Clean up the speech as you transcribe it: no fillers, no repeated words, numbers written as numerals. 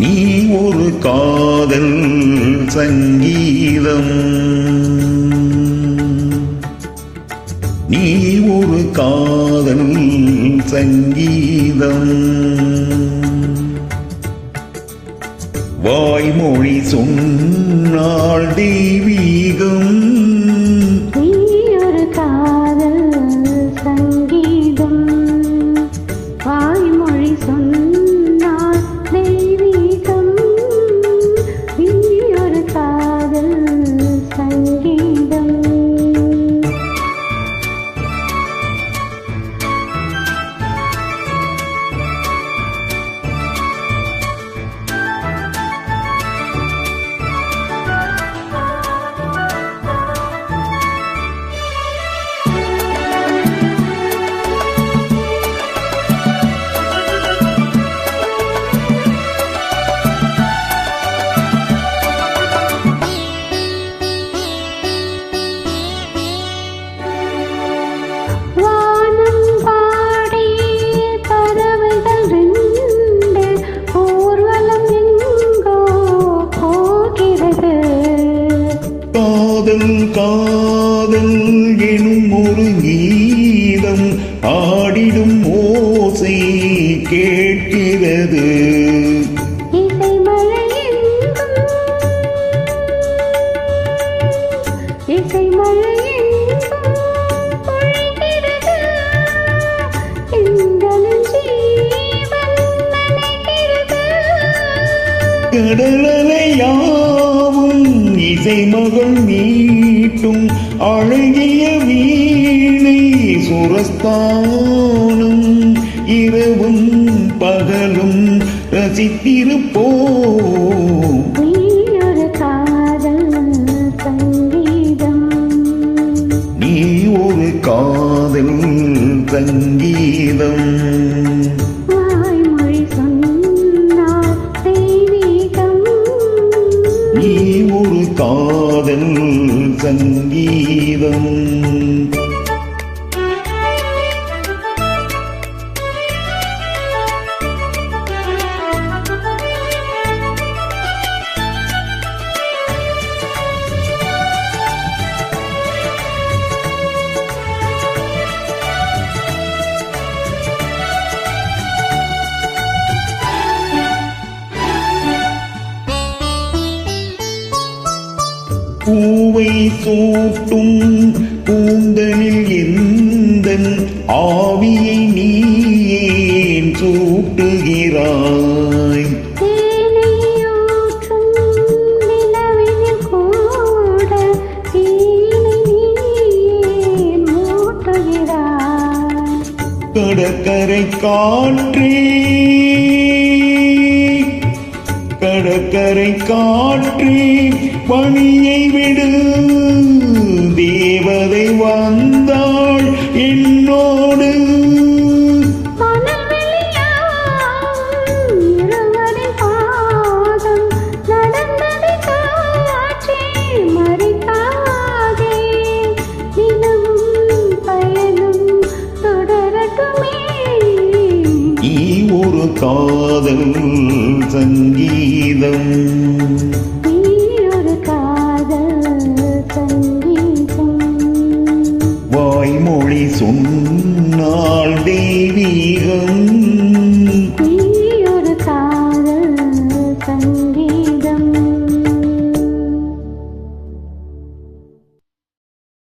நீ ஒரு காதல் சங்கீதம், நீ ஒரு காதல் சங்கீதம். வாய்மொழி சொன்னால் தெய்வீகம், நீ ஒரு காதல் சங்கீதம். வாய்மொழி சொன்னால் தெய்வீகம், நீ ஒரு காதல் சங்கீதம். காதல் எனும் ஒரு கீதம் ஆடிடும் ஓசை கேட்கிறது. கடலையாவும் இசை மகள் மீட்டும் அழகிய வீணை சுரஸ்தானம், இரவும் பகலும் ரசித்திருப்போம். நீ ஒரு காதல் சங்கீதம், நீ ஒரு காதல் சங்கீதம். நீ ஒரு காதல் சங்கீதம். பூவை சூட்டும் பூந்தனில் எந்தன் ஆவியை நீ ஏன் சூட்டுகிறாய்? கடற்கரை காற்றே, கடற்கரை காற்றே பணியை விடு, தேவதை வந்தாள் என்னோடு. நீ ஒரு காதல் சங்கீதம், நீ ஒரு காதல் சங்கீதம். வாய்மொழி சொன்ன